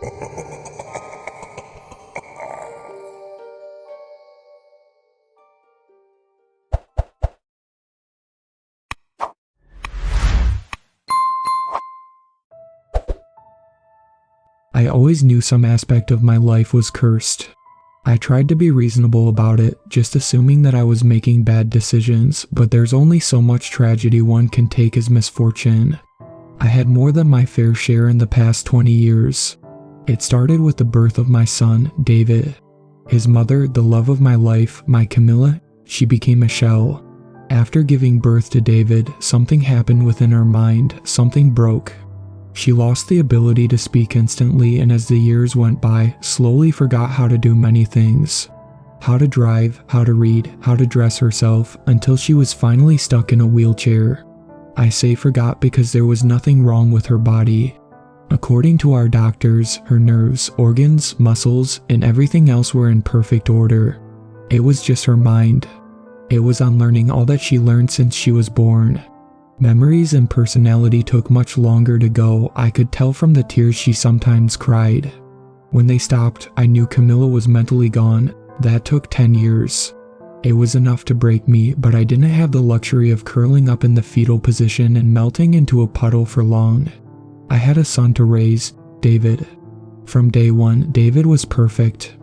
I always knew some aspect of my life was cursed. I tried to be reasonable about it, just assuming that I was making bad decisions, but there's only so much tragedy one can take as misfortune. I had more than my fair share in the past 20 years. It started with the birth of my son, David. His mother, the love of my life, my Camilla, she became a shell. After giving birth to David, something happened within her mind, something broke. She lost the ability to speak instantly, and as the years went by, slowly forgot how to do many things. How to drive, how to read, how to dress herself, until she was finally stuck in a wheelchair. I say forgot because there was nothing wrong with her body. According to our doctors, her nerves, organs, muscles, and everything else were in perfect order. It was just her mind. It was unlearning all that she learned since she was born. Memories and personality took much longer to go. I could tell from the tears she sometimes cried. When they stopped, I knew Camilla was mentally gone. That took 10 years. It was enough to break me, but I didn't have the luxury of curling up in the fetal position and melting into a puddle for long. I had a son to raise, David. From day one, David was perfect.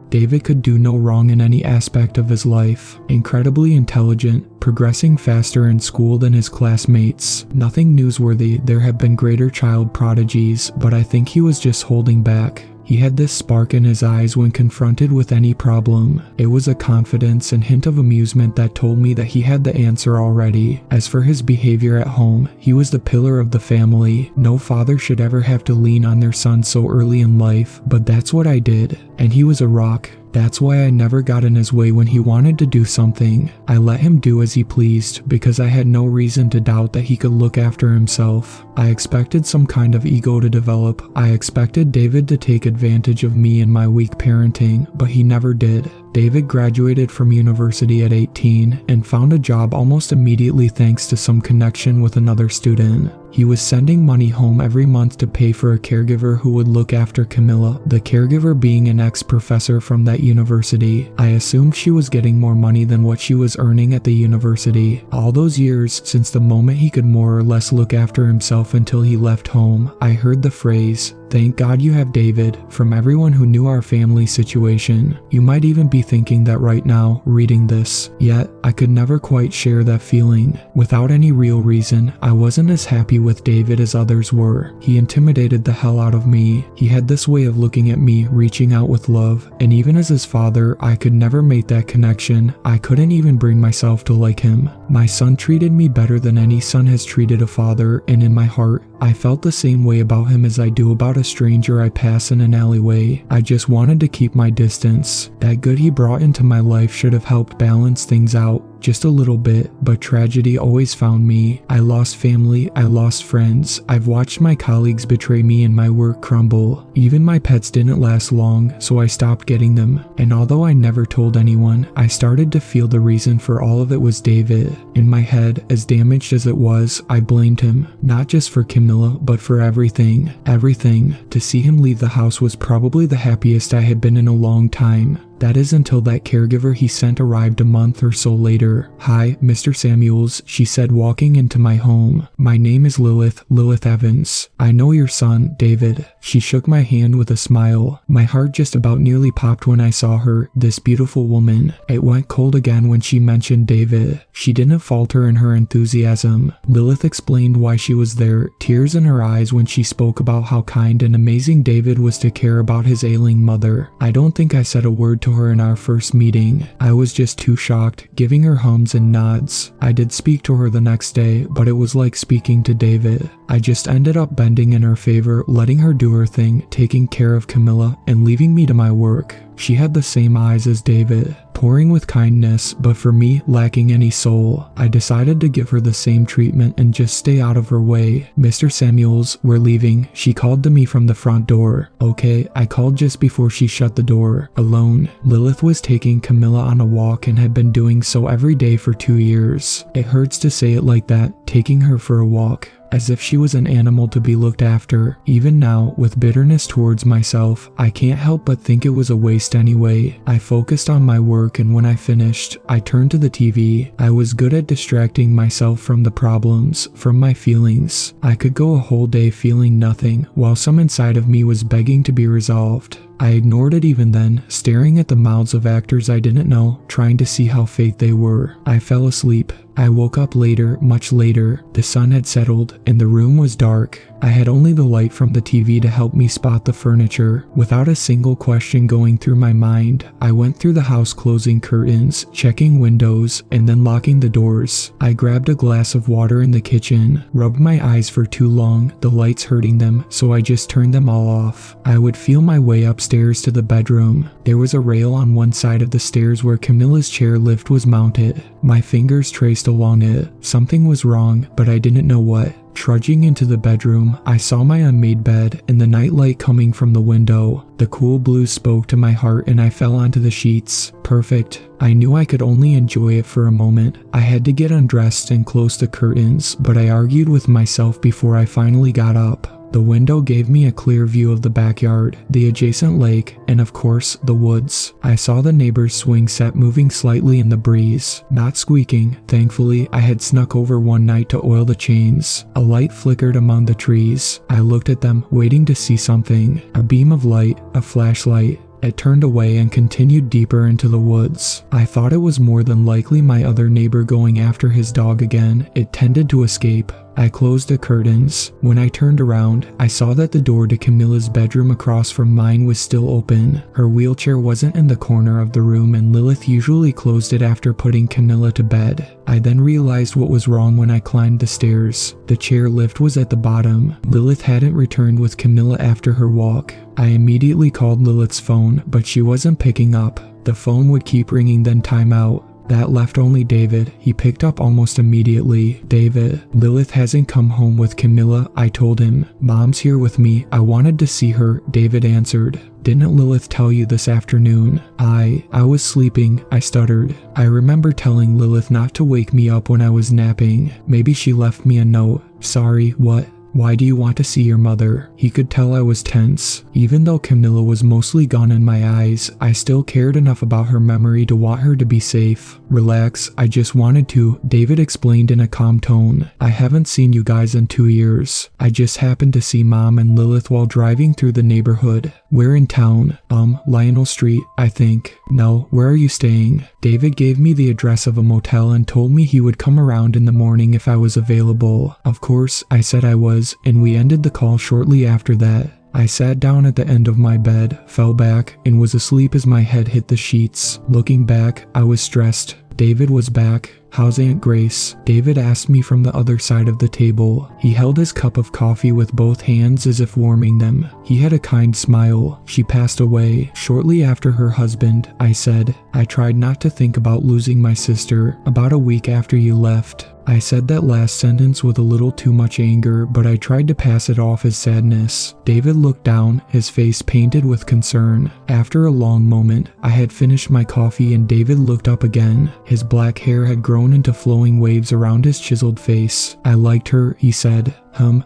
David could do no wrong in any aspect of his life. Incredibly intelligent, progressing faster in school than his classmates. Nothing newsworthy. There have been greater child prodigies, but I think he was just holding back. He had this spark in his eyes when confronted with any problem. It was a confidence and hint of amusement that told me that he had the answer already. As for his behavior at home, he was the pillar of the family. No father should ever have to lean on their son so early in life, but that's what I did. And he was a rock. That's why I never got in his way when he wanted to do something. I let him do as he pleased because I had no reason to doubt that he could look after himself. I expected some kind of ego to develop. I expected David to take advantage of me and my weak parenting, but he never did. David graduated from university at 18 and found a job almost immediately thanks to some connection with another student. He was sending money home every month to pay for a caregiver who would look after Camilla, the caregiver being an ex-professor from that university. I assumed she was getting more money than what she was earning at the university. All those years, since the moment he could more or less look after himself until he left home, I heard the phrase, "Thank God you have David," from everyone who knew our family situation. You might even be thinking that right now, reading this. Yet, I could never quite share that feeling. Without any real reason, I wasn't as happy with David as others were. He intimidated the hell out of me. He had this way of looking at me, reaching out with love, and even as his father, I could never make that connection. I couldn't even bring myself to like him. My son treated me better than any son has treated a father, and in my heart, I felt the same way about him as I do about a stranger I pass in an alleyway. I just wanted to keep my distance. That good he brought into my life should have helped balance things out just a little bit, but tragedy always found me. I lost family, I lost friends. I've watched my colleagues betray me and my work crumble. Even my pets didn't last long, so I stopped getting them. And although I never told anyone, I started to feel the reason for all of it was David. In my head, as damaged as it was, I blamed him. Not just for Camilla, but for everything. Everything. To see him leave the house was probably the happiest I had been in a long time. That is until that caregiver he sent arrived a month or so later. "Hi, Mr. Samuels," she said, walking into my home. "My name is Lilith Evans. I know your son, David." She shook my hand with a smile. My heart just about nearly popped when I saw her, this beautiful woman. It went cold again when she mentioned David. She didn't falter in her enthusiasm. Lilith explained why she was there, tears in her eyes when she spoke about how kind and amazing David was to care about his ailing mother. I don't think I said a word to her in our first meeting. I was just too shocked, giving her hums and nods. I did speak to her the next day, but it was like speaking to David. I just ended up bending in her favor, letting her do her thing, taking care of Camilla, and leaving me to my work. She had the same eyes as David, pouring with kindness, but for me, lacking any soul. I decided to give her the same treatment and just stay out of her way. "Mr. Samuels, we're leaving," she called to me from the front door. "Okay," I called just before she shut the door. Alone. Lilith was taking Camilla on a walk and had been doing so every day for 2 years. It hurts to say it like that, taking her for a walk. as if she was an animal to be looked after. Even now, with bitterness towards myself, I can't help but think it was a waste anyway. I focused on my work, and when I finished, I turned to the TV. I was good at distracting myself from the problems, from my feelings. I could go a whole day feeling nothing, while some inside of me was begging to be resolved. I ignored it even then, staring at the mouths of actors I didn't know, trying to see how fake they were. I fell asleep. I woke up later, much later. The sun had settled, and the room was dark. I had only the light from the TV to help me spot the furniture. Without a single question going through my mind, I went through the house, closing curtains, checking windows, and then locking the doors. I grabbed a glass of water in the kitchen, rubbed my eyes for too long, the lights hurting them, so I just turned them all off. I would feel my way upstairs to the bedroom. There was a rail on one side of the stairs where Camilla's chair lift was mounted. My fingers traced along it. Something was wrong, but I didn't know what. Trudging into the bedroom, I saw my unmade bed and the nightlight coming from the window. The cool blue spoke to my heart, and I fell onto the sheets. Perfect. I knew I could only enjoy it for a moment. I had to get undressed and close the curtains, but I argued with myself before I finally got up. The window gave me a clear view of the backyard, the adjacent lake, and of course, the woods. I saw the neighbor's swing set moving slightly in the breeze, not squeaking. Thankfully, I had snuck over one night to oil the chains. A light flickered among the trees. I looked at them, waiting to see something. A beam of light, a flashlight. It turned away and continued deeper into the woods. I thought it was more than likely my other neighbor going after his dog again. It tended to escape. I closed the curtains. When I turned around, I saw that the door to Camilla's bedroom across from mine was still open. Her wheelchair wasn't in the corner of the room, and Lilith usually closed it after putting Camilla to bed. I then realized what was wrong when I climbed the stairs. The chair lift was at the bottom. Lilith hadn't returned with Camilla after her walk. I immediately called Lilith's phone, but she wasn't picking up. The phone would keep ringing, then time out. That left only David. He picked up almost immediately. David, Lilith hasn't come home with Camilla, I told him. Mom's here with me. I wanted to see her, David answered. Didn't Lilith tell you this afternoon? I was sleeping, I stuttered. I remember telling Lilith not to wake me up when I was napping. Maybe she left me a note. Sorry, what? Why do you want to see your mother? He could tell I was tense. Even though Camilla was mostly gone in my eyes, I still cared enough about her memory to want her to be safe. Relax, I just wanted to, David explained in a calm tone. I haven't seen you guys in 2 years. I just happened to see Mom and Lilith while driving through the neighborhood. We're in town. Lionel Street, I think. No, where are you staying? David gave me the address of a motel and told me he would come around in the morning if I was available. Of course, I said I was, and we ended the call shortly after that. I sat down at the end of my bed, fell back, and was asleep as my head hit the sheets. Looking back, I was stressed. David was back. How's Aunt Grace? David asked me from the other side of the table. He held his cup of coffee with both hands as if warming them. He had a kind smile. She passed away shortly after her husband, I said. I tried not to think about losing my sister. About a week after you left. I said that last sentence with a little too much anger, but I tried to pass it off as sadness. David looked down, his face painted with concern. After a long moment, I had finished my coffee and David looked up again. His black hair had grown into flowing waves around his chiseled face. I liked her, he said.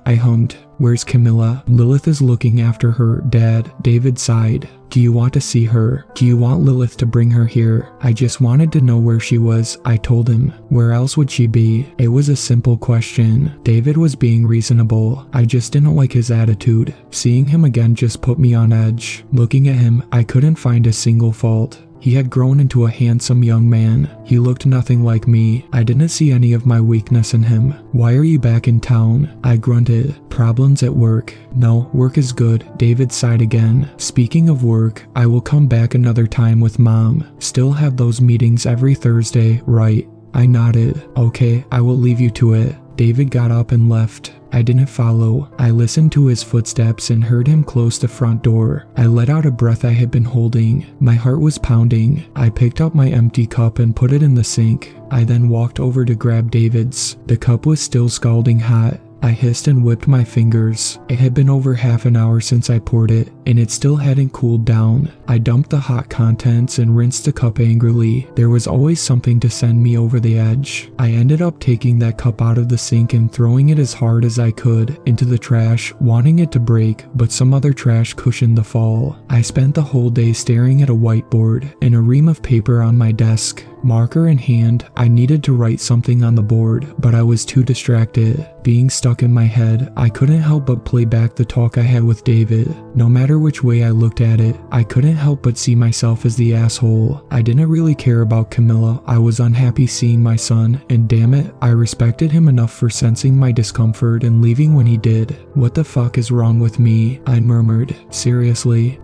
I hummed. Where's Camilla? Lilith is looking after her, Dad. David sighed. Do you want to see her? Do you want Lilith to bring her here? I just wanted to know where she was, I told him. Where else would she be? It was a simple question. David was being reasonable. I just didn't like his attitude. Seeing him again just put me on edge. Looking at him, I couldn't find a single fault. He had grown into a handsome young man. He looked nothing like me. I didn't see any of my weakness in him. Why are you back in town? I grunted. Problems at work. No, work is good. David sighed again. Speaking of work, I will come back another time with Mom. Still have those meetings every Thursday, right? I nodded. Okay, I will leave you to it. David got up and left. I didn't follow. I listened to his footsteps and heard him close the front door. I let out a breath I had been holding. My heart was pounding. I picked up my empty cup and put it in the sink. I then walked over to grab David's. The cup was still scalding hot. I hissed and whipped my fingers. It had been over half an hour since I poured it, and it still hadn't cooled down. I dumped the hot contents and rinsed the cup angrily. There was always something to send me over the edge. I ended up taking that cup out of the sink and throwing it as hard as I could into the trash, wanting it to break, but some other trash cushioned the fall. I spent the whole day staring at a whiteboard and a ream of paper on my desk. Marker in hand, I needed to write something on the board, but I was too distracted. Being stuck in my head, I couldn't help but play back the talk I had with David. No matter which way I looked at it, I couldn't help but see myself as the asshole. I didn't really care about Camilla. I was unhappy seeing my son, and damn it, I respected him enough for sensing my discomfort and leaving when he did. What the fuck is wrong with me? I murmured. Seriously,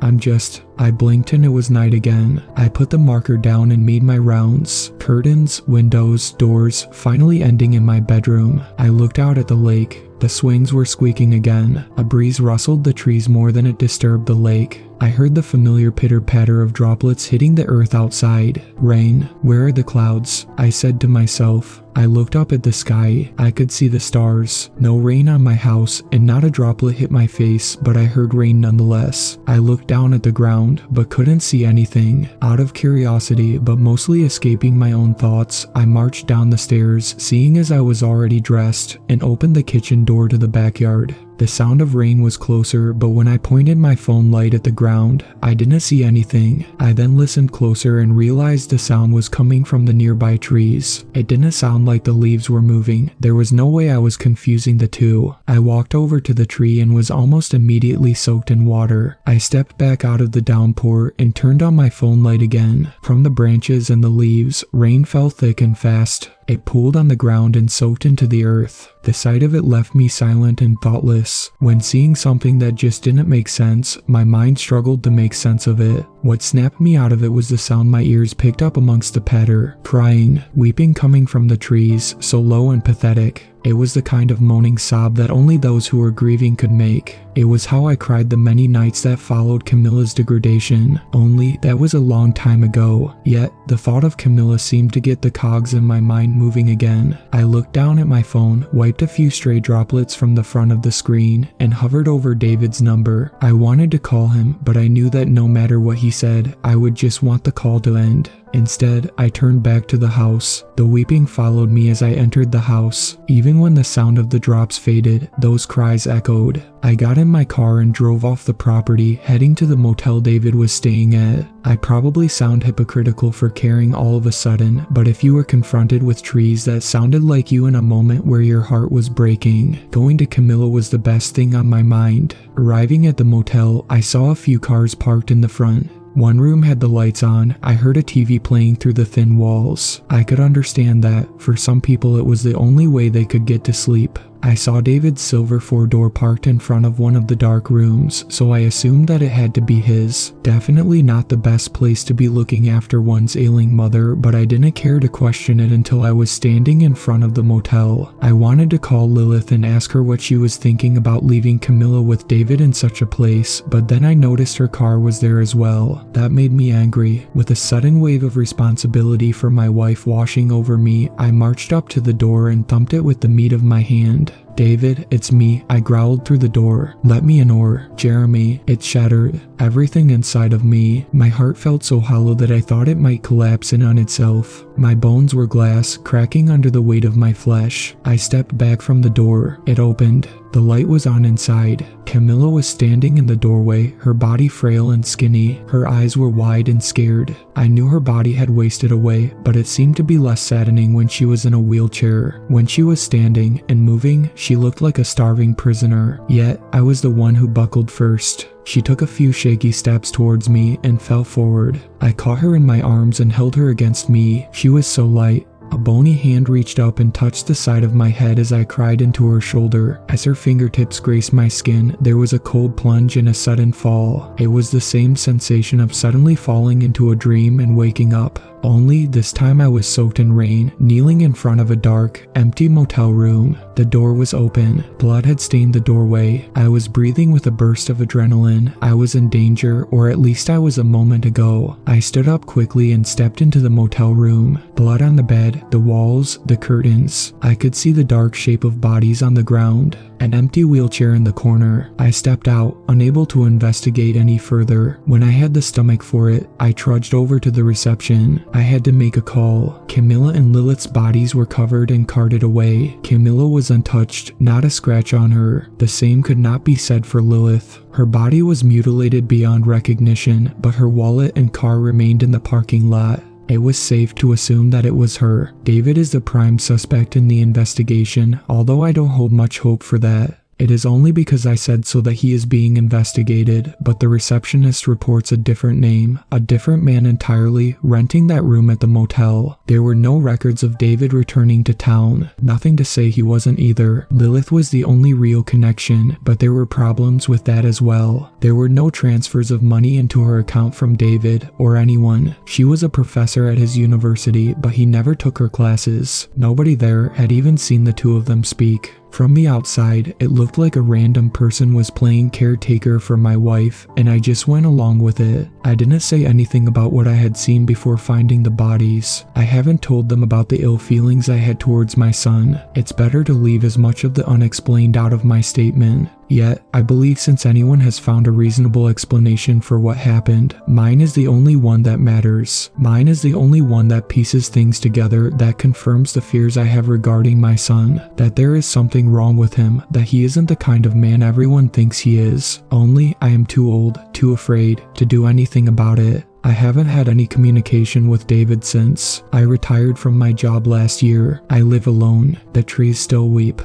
I blinked and it was night again. I put the marker down and made my rounds. Curtains, windows, doors, finally ending in my bedroom. I looked out at the lake. The swings were squeaking again. A breeze rustled the trees more than it disturbed the lake. I heard the familiar pitter-patter of droplets hitting the earth outside. Rain, where are the clouds? I said to myself. I looked up at the sky. I could see the stars. No rain on my house, and not a droplet hit my face, but I heard rain nonetheless. I looked down at the ground, but couldn't see anything. Out of curiosity, but mostly escaping my own thoughts, I marched down the stairs, seeing as I was already dressed, and opened the kitchen door to the backyard. The sound of rain was closer, but when I pointed my phone light at the ground, I didn't see anything. I then listened closer and realized the sound was coming from the nearby trees. It didn't sound like the leaves were moving. There was no way I was confusing the two. I walked over to the tree and was almost immediately soaked in water. I stepped back out of the downpour and turned on my phone light again. From the branches and the leaves, rain fell thick and fast. It pooled on the ground and soaked into the earth. The sight of it left me silent and thoughtless. When seeing something that just didn't make sense, my mind struggled to make sense of it. What snapped me out of it was the sound my ears picked up amongst the patter. Crying, weeping coming from the trees, so low and pathetic. It was the kind of moaning sob that only those who were grieving could make. It was how I cried the many nights that followed Camilla's degradation, only that was a long time ago. Yet, the thought of Camilla seemed to get the cogs in my mind moving again. I looked down at my phone, wiped a few stray droplets from the front of the screen, and hovered over David's number. I wanted to call him, but I knew that no matter what he said, I would just want the call to end. Instead, I turned back to the house. The weeping followed me as I entered the house. Even when the sound of the drops faded, those cries echoed. I got in my car and drove off the property, heading to the motel David was staying at. I probably sound hypocritical for caring all of a sudden, but if you were confronted with trees that sounded like you in a moment where your heart was breaking, going to Camilla was the best thing on my mind. Arriving at the motel, I saw a few cars parked in the front. One room had the lights on. I heard a TV playing through the thin walls. I could understand that. For some people, it was the only way they could get to sleep. I saw David's silver four-door parked in front of one of the dark rooms, so I assumed that it had to be his. Definitely not the best place to be looking after one's ailing mother, but I didn't care to question it until I was standing in front of the motel. I wanted to call Lilith and ask her what she was thinking about leaving Camilla with David in such a place, but then I noticed her car was there as well. That made me angry. With a sudden wave of responsibility for my wife washing over me, I marched up to the door and thumped it with the meat of my hand. "David, it's me," I growled through the door. "Let me in or Jeremy." It shattered. Everything inside of me. My heart felt so hollow that I thought it might collapse in on itself. My bones were glass, cracking under the weight of my flesh. I stepped back from the door. It opened. The light was on inside. Camilla was standing in the doorway, her body frail and skinny. Her eyes were wide and scared. I knew her body had wasted away, but it seemed to be less saddening when she was in a wheelchair. When she was standing and moving, she looked like a starving prisoner. Yet, I was the one who buckled first. She took a few shaky steps towards me and fell forward. I caught her in my arms and held her against me. She was so light. A bony hand reached up and touched the side of my head as I cried into her shoulder. As her fingertips graced my skin, there was a cold plunge and a sudden fall. It was the same sensation of suddenly falling into a dream and waking up. Only this time I was soaked in rain, kneeling in front of a dark, empty motel room. The door was open. Blood had stained the doorway. I was breathing with a burst of adrenaline. I was in danger, or at least I was a moment ago. I stood up quickly and stepped into the motel room. Blood on the bed, the walls, the curtains. I could see the dark shape of bodies on the ground. an empty wheelchair in the corner. I stepped out, unable to investigate any further. When I had the stomach for it, I trudged over to the reception. I had to make a call. Camilla and Lilith's bodies were covered and carted away. Camilla was untouched, not a scratch on her. The same could not be said for Lilith. Her body was mutilated beyond recognition, but her wallet and car remained in the parking lot. It was safe to assume that it was her. David is the prime suspect in the investigation, although I don't hold much hope for that. It is only because I said so that he is being investigated, but the receptionist reports a different name, a different man entirely, renting that room at the motel. There were no records of David returning to town. Nothing to say he wasn't either. Lilith was the only real connection, but there were problems with that as well. There were no transfers of money into her account from David or anyone. She was a professor at his university, but he never took her classes. Nobody there had even seen the two of them speak. From the outside, it looked like a random person was playing caretaker for my wife, and I just went along with it. I didn't say anything about what I had seen before finding the bodies. I haven't told them about the ill feelings I had towards my son. It's better to leave as much of the unexplained out of my statement. Yet, I believe since anyone has found a reasonable explanation for what happened, mine is the only one that matters. Mine is the only one that pieces things together, that confirms the fears I have regarding my son, that there is something wrong with him, that he isn't the kind of man everyone thinks he is. Only I am too old, too afraid, to do anything about it. I haven't had any communication with David since. I retired from my job last year. I live alone. The trees still weep.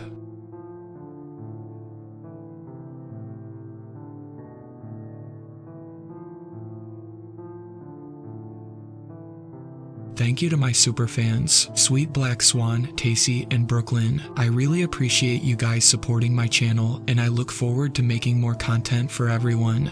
Thank you to my superfans, Sweet Black Swan, Tacy, and Brooklyn. I really appreciate you guys supporting my channel, and I look forward to making more content for everyone.